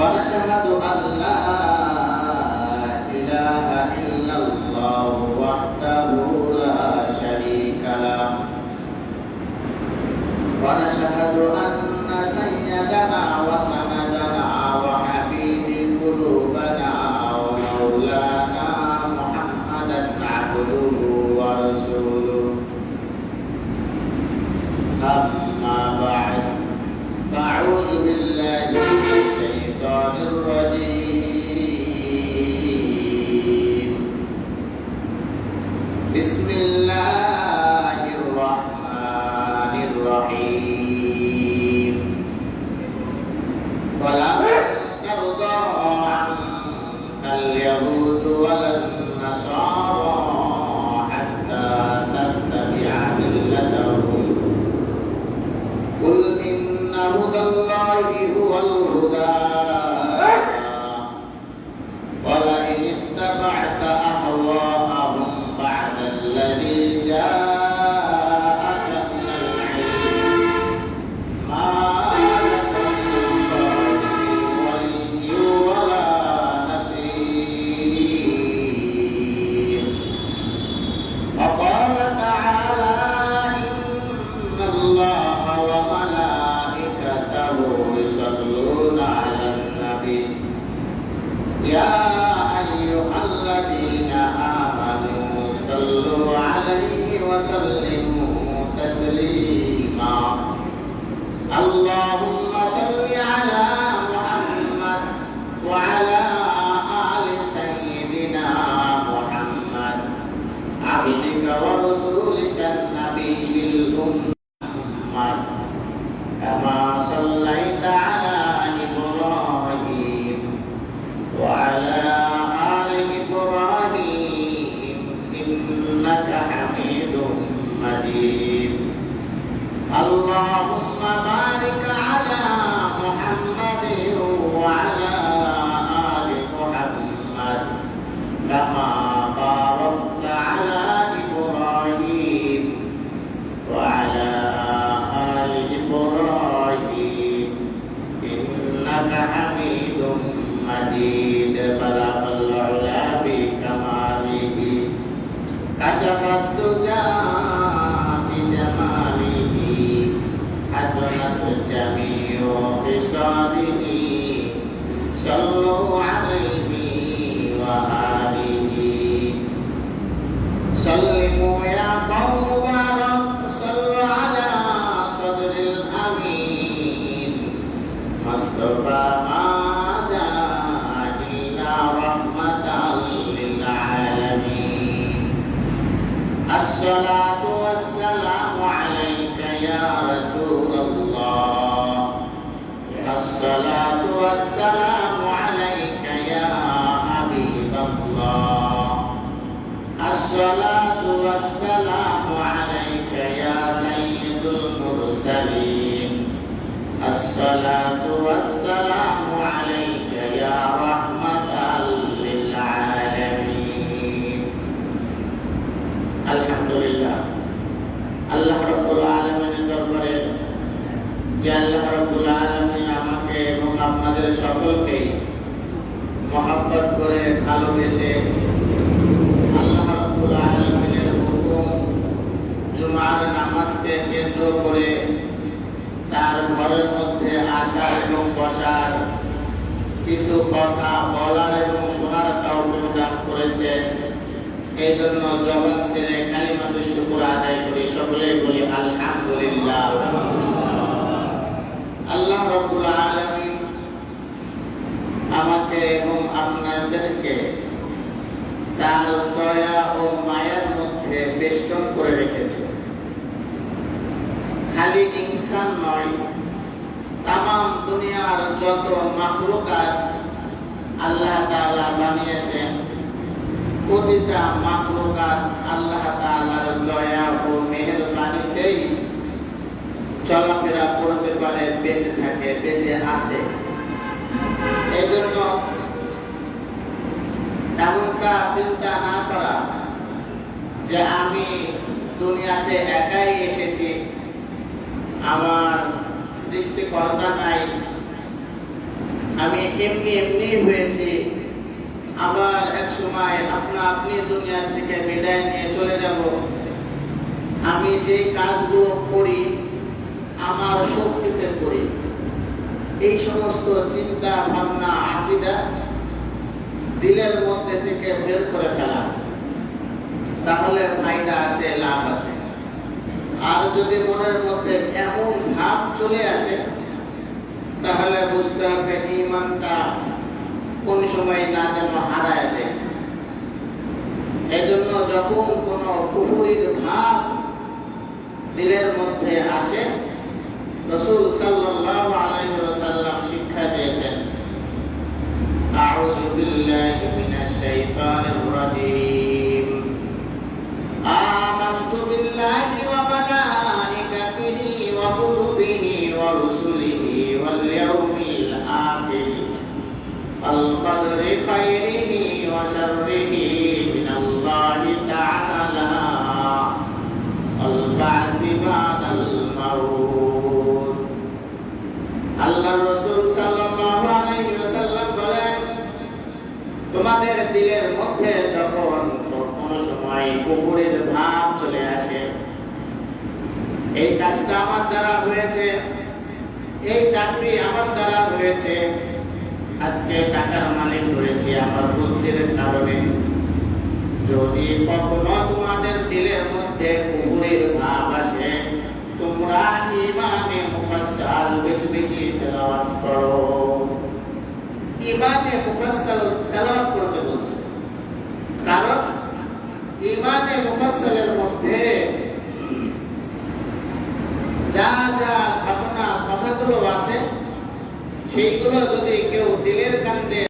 ونشهد أن لا إله إلا الله وحده لا شريك له ونشهد أن سيدنا وسندنا وحبيب قلوبنا ومولانا محمدا عبده ورسوله أما بعد فأعوذ بالله من الشيطان الرجيم بسم الله الرحمن الرحيم ولا ترضى عنك اليهود ولا النصارى حتى تتبع ملتهم قل إن هدى الله هو الهدى ولئن اتبعت أهواءهم بعد الذي جاءك من العلم ما لك من ولي ولا نصير وقال تعالى إن الله وملائكته يصلون على النبي يا أيها الذين آمنوا صلوا عليه وسلموا تسليما اللهم صل على محمد وعلى آل سيدنا محمد عبدك ورسولك النبي الأمة كما صليت على إبراهيم وعلى آل إبراهيم إنك حميد مجيد اللهم بارك على محمد وعلى آل محمد كما باركت على إبراهيم وعلى آل إبراهيم إنك حميد مجيد بلغ العلا بكماله كشف الدجى بجماله حسنت جميع خصاله صلوا عليه وآله سلموا يا قوم بارك صلوا على صدر الأمين مصطفى ما جاء إلا رحمة للعالمين الصلاة والسلام عليك يا رسول الله الصلاة والسلام عليك يا حبيب الله الصلاة والسلام عليك يا سيد المرسلين الصلاة والسلام عليك يا رحمة للعالمين الحمد لله আল্লাহ রাব্বুল আলামিনের দরবারে যে আল্লাহ রাব্বুল আলামিন আমাকে এবং আপনাদের সকলকে মহব্বত করে ভালোবেসে আল্লাহ রাব্বুল আলামিনের হুকুম জুমার নামাজকে কেন্দ্র করে তার ঘরের মধ্যে আসার এবং বসার কিছু কথা বলার এবং শোনার তৌফিক দান করেছেন এই জন্য জবান ছেড়ে কালিমাতুশ শুকর আদায় করি সকলেই বলি আলহামদুলিল্লাহ আল্লাহ রাব্বুল আলামিন আমাকে এবং আপনাদেরকে তার দয়া ও মায়ার মধ্যে বেষ্টন করে রেখেছে খালি ইনসান নয় তামাম দুনিয়ার যত মাখলুকাত আল্লাহ তাআলা বানিয়েছেন প্রতিটা মাখলুকাত আল্লাহ তাআলার দয়া ও মেহেরবানিতেই চলাফেরা করতে পারে বেঁচে থাকে বেঁচে আছে এজন্য এমনটা চিন্তা না করা যে আমি দুনিয়াতে একাই এসেছি, আমার সৃষ্টিকর্তা নাই, আমি এমনি এমনি হয়েছি, আবার এক সময় আপনি দুনিয়ার থেকে বিদায় নিয়ে চলে যাব। আমি যে কাজগুলো করি আমার শক্তিতে করি, এই সমস্ত চিন্তা ভাবনা আকীদা দিলের মধ্যে থেকে বের করে ফেলা, তাহলে ফায়দা আছে, লাভ আছে। আর যদি মনের মধ্যে এমন ভাব চলে আসে, তাহলে বুঝতে হবে ঈমানটা কোন সময় না যেন হারায় দেয়। এজন্য যখন কোন কুফরির ভাব দিলের মধ্যে আসে, রাসূল সাল্লাল্লাহু আলাইহি ওয়াসাল্লাম শিক্ষা দিয়েছেন, আউযু বিল্লাহি মিনাশ শাইতানির রাজীম, আমানতু বিল্লাহি ওয়া মালাইকাতিহি ওয়া কুতুবিহি ওয়া রুসুলিহি ওয়াল ইয়াউমিল আখির আল কদরি খাইরিহি ওয়া শাররিহি মিনাল্লাহি তাআলা আল বা'দি বা'দাল মাউত। আল্লাহর রাসূল সাল্লাল্লাহু আলাইহি ওয়াসাল্লাম বলেন, তোমাদের দিলের মধ্যে যখন কোন সময় কুফরের ভাব চলে আসে, এই কাজটা আমার দ্বারা হয়েছে, এই চাকরি আমার দ্বারা হয়েছে, আজকে টাকার মালিক হয়েছে আমার বুদ্ধির কারণে, যদি কখনো তোমাদের দিলের মধ্যে কুফরের ভাব আসে, তোমরা ঈমানে মুফাসসাল বেশি বেশি তেলাওয়াত করো। ঈমানে মুফাসসাল তেলাওয়াত করতে বলছে, কারণ ঈমানে মুফাসসালের মধ্যে যা যা ঘটনা কথাগুলো আছে, সেইগুলো যদি কেউ দিলের কান্দে